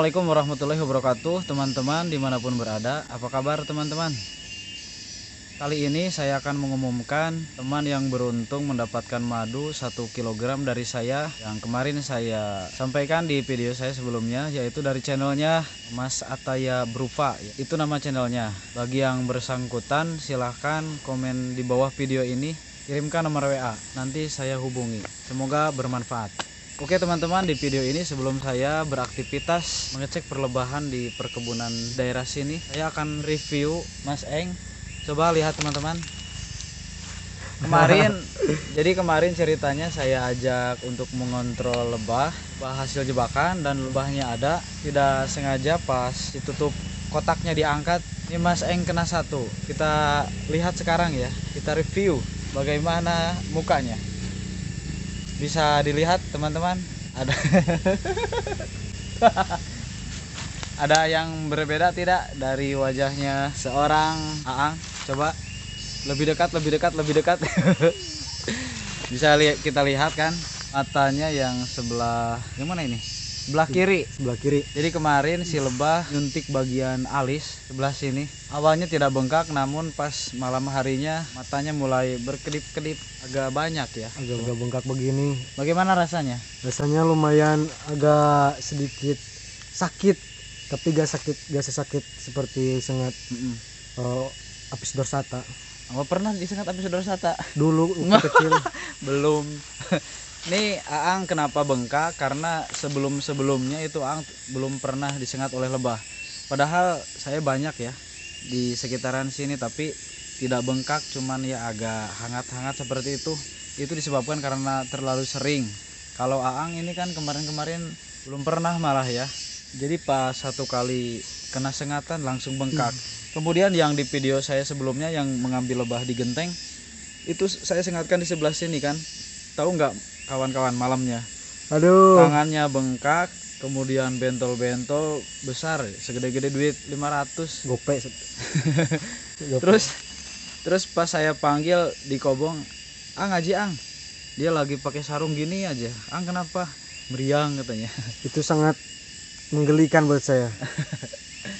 Assalamualaikum warahmatullahi wabarakatuh, teman-teman dimanapun berada. Apa kabar teman-teman? Kali ini saya akan mengumumkan teman yang beruntung mendapatkan madu 1 kg dari saya, yang kemarin saya sampaikan di video saya sebelumnya, yaitu dari channelnya Mas Ataya Bruva. Itu nama channelnya. Bagi yang bersangkutan silahkan komen di bawah video ini, kirimkan nomor WA, nanti saya hubungi. Semoga bermanfaat. Oke teman-teman, di video ini sebelum saya beraktivitas mengecek perlebahan di perkebunan daerah sini, saya akan review Mas Eng. Coba lihat teman-teman. Kemarin ceritanya saya ajak untuk mengontrol lebah hasil jebakan, dan lebahnya ada. Tidak sengaja pas ditutup kotaknya diangkat, ini Mas Eng kena satu. Kita lihat sekarang ya, kita review bagaimana mukanya. Bisa dilihat teman-teman, ada ada yang berbeda tidak dari wajahnya seorang Aang? Coba lebih dekat. Bisa kita lihat kan matanya yang sebelah, yang mana ini? Sebelah kiri. Jadi kemarin si lebah nyuntik bagian alis sebelah sini. Awalnya tidak bengkak, namun pas malam harinya matanya mulai berkedip-kedip agak banyak ya. Agak bengkak begini. Bagaimana rasanya? Rasanya lumayan agak sedikit sakit, tapi gak sesakit seperti sengat apis dorsata. Oh, pernah disengat apis dorsata? Dulu waktu kecil. Belum. Nih Aang kenapa bengkak? Karena sebelumnya itu Aang belum pernah disengat oleh lebah. Padahal saya banyak ya di sekitaran sini, tapi tidak bengkak, cuman ya agak hangat-hangat seperti itu. Itu disebabkan karena terlalu sering. Kalau Aang ini kan kemarin-kemarin belum pernah malah ya. Jadi pas satu kali kena sengatan langsung bengkak. Kemudian yang di video saya sebelumnya yang mengambil lebah di genteng, itu saya sengatkan di sebelah sini kan. Tahu nggak kawan-kawan malamnya? Aduh. Tangannya bengkak, kemudian bentol-bentol besar, segede-gede duit 500. Gope. Terus pas saya panggil di kobong, "Ang, ngaji Ang." Dia lagi pakai sarung gini aja. "Ang, kenapa?" Meriang katanya. Itu sangat menggelikan buat saya.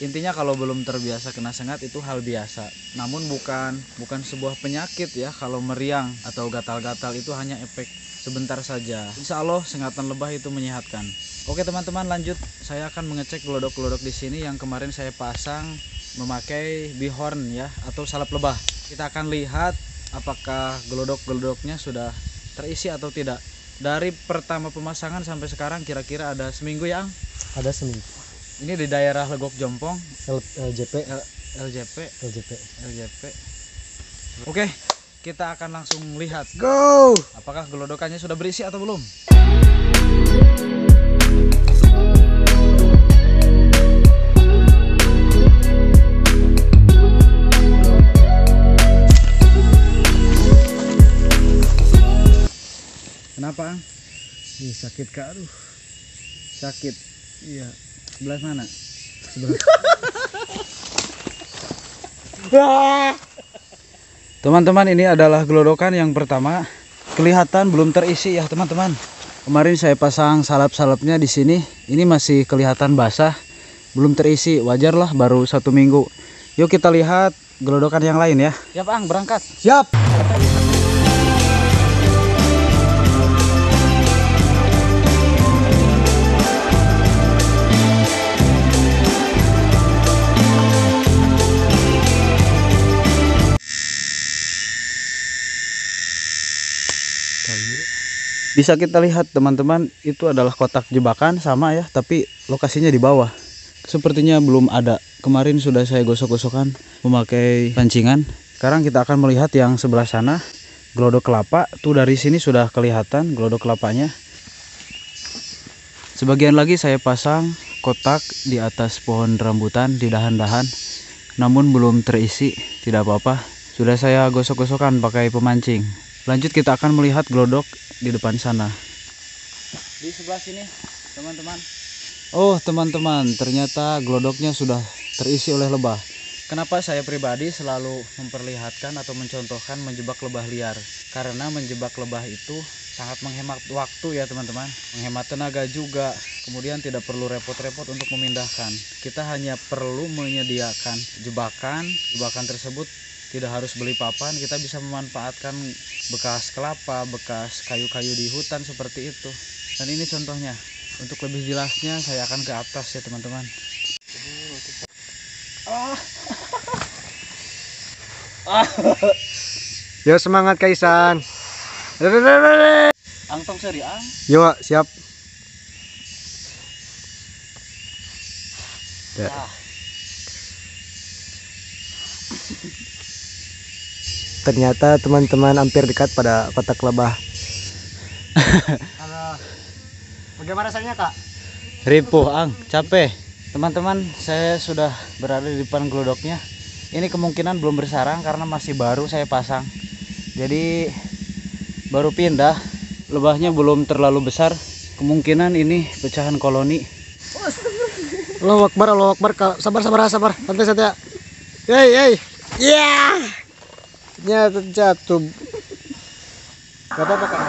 Intinya kalau belum terbiasa kena sengat itu hal biasa. Namun bukan sebuah penyakit ya. Kalau meriang atau gatal-gatal itu hanya efek sebentar saja. Insya Allah sengatan lebah itu menyehatkan. Oke teman-teman, lanjut. Saya akan mengecek gelodok-gelodok di sini yang kemarin saya pasang memakai bihorn ya, atau salep lebah. Kita akan lihat apakah gelodok-gelodoknya sudah terisi atau tidak. Dari pertama pemasangan sampai sekarang kira-kira ada seminggu ya, Ang? Ada seminggu. Ini di daerah Legok Jompong. LJP. Oke, kita akan langsung lihat. Go! Apakah gelodokannya sudah berisi atau belum? Kenapa, Ang? Ih, sakit Kak, aduh. Sakit. Iya. Sebelah mana? Sebelah. Teman-teman, ini adalah gelodokan yang pertama. Kelihatan belum terisi ya teman-teman. Kemarin saya pasang salep-salepnya di sini. Ini masih kelihatan basah, belum terisi. Wajar lah, baru 1 minggu. Yuk kita lihat gelodokan yang lain ya. Siap Ang, berangkat. Siap. Bisa kita lihat teman-teman, itu adalah kotak jebakan sama ya, tapi lokasinya di bawah. Sepertinya belum ada. Kemarin sudah saya gosok-gosokkan memakai pancingan. Sekarang kita akan melihat yang sebelah sana, gelodok kelapa. Tuh dari sini sudah kelihatan gelodok kelapanya. Sebagian lagi saya pasang kotak di atas pohon rambutan di dahan-dahan, namun belum terisi. Tidak apa-apa, sudah saya gosok-gosokkan pakai pemancing. Lanjut kita akan melihat gelodok di depan sana. Di sebelah sini, teman-teman. Oh, teman-teman, ternyata gelodoknya sudah terisi oleh lebah. Kenapa saya pribadi selalu memperlihatkan atau mencontohkan menjebak lebah liar? Karena menjebak lebah itu sangat menghemat waktu ya teman-teman, menghemat tenaga juga. kemudian tidak perlu repot-repot untuk memindahkan. Kita hanya perlu menyediakan jebakan. Jebakan tersebut tidak harus beli papan, kita bisa memanfaatkan bekas kelapa, bekas kayu-kayu di hutan seperti itu. Dan ini contohnya. Untuk lebih jelasnya saya akan ke atas ya teman-teman. Yo semangat Kaisan. Angtong seri ang. Yo siap. Ya. Ternyata teman-teman hampir dekat pada kotak lebah. Bagaimana rasanya Kak? Ripuh ang, capek. Teman-teman, saya sudah berada di depan gelodoknya. Ini kemungkinan belum bersarang karena masih baru saya pasang. Jadi baru pindah, lebahnya belum terlalu besar. Kemungkinan ini pecahan koloni. Allahu Akbar, sabar, santai saja. Yey. Yeah. Ternyata jatuh. Gak apa-apa Kak.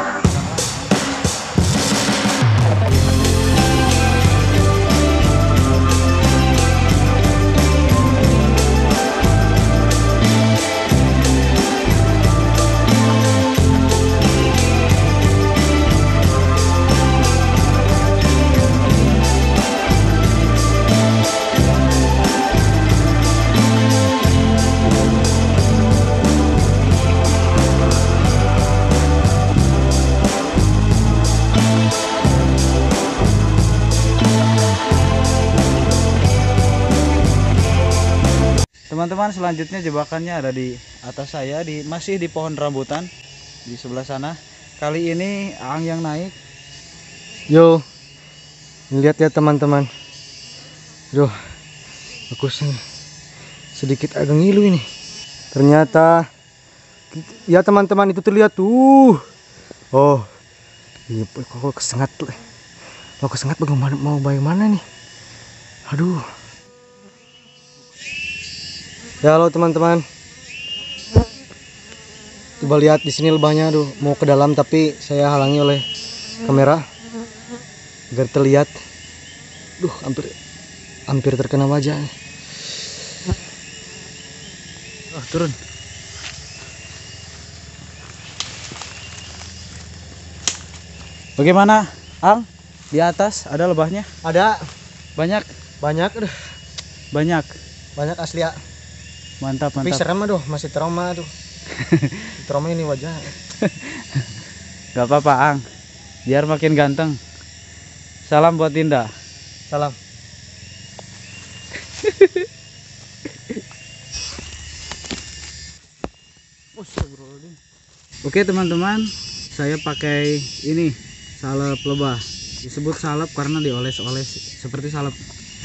Teman-teman, selanjutnya jebakannya ada di atas saya, masih di pohon rambutan di sebelah sana. Kali ini Aang yang naik. Yo, lihat ya teman-teman. Duh, aku sedikit agak ngilu ini. Ternyata, ya teman-teman itu terlihat tuh. Oh, iya, kok kesengat tuh. Mau kesengat bagaimana nih? Aduh. Ya halo teman-teman. Coba lihat di sini lebahnya, aduh, mau ke dalam tapi saya halangi oleh kamera agar terlihat. Duh, hampir terkena wajah. Oh, turun. Bagaimana, Ang? Di atas ada lebahnya? Ada Banyak? aduh. Banyak Asli ya. Mantap. Tapi serem aduh, masih trauma tuh. Trauma ini wajah. Gak apa-apa Ang, biar makin ganteng. Salam buat Dinda. Salam. Oke teman-teman, saya pakai ini salep lebah. Disebut salep karena dioles-oles seperti salep.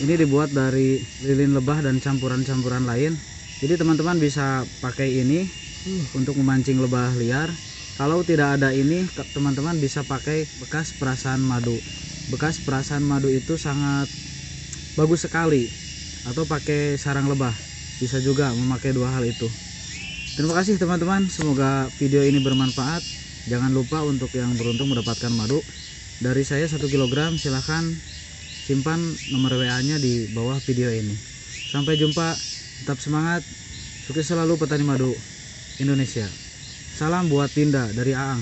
Ini dibuat dari lilin lebah dan campuran-campuran lain. Jadi teman-teman bisa pakai ini untuk memancing lebah liar. Kalau tidak ada ini, teman-teman bisa pakai bekas perasan madu. Bekas perasan madu itu sangat bagus sekali. Atau pakai sarang lebah, bisa juga memakai dua hal itu. Terima kasih teman-teman, semoga video ini bermanfaat. Jangan lupa untuk yang beruntung mendapatkan madu dari saya 1 kg, silahkan simpan nomor WA nya di bawah video ini. Sampai jumpa, tetap semangat, sukses selalu petani madu Indonesia. Salam buat Dinda dari Aang.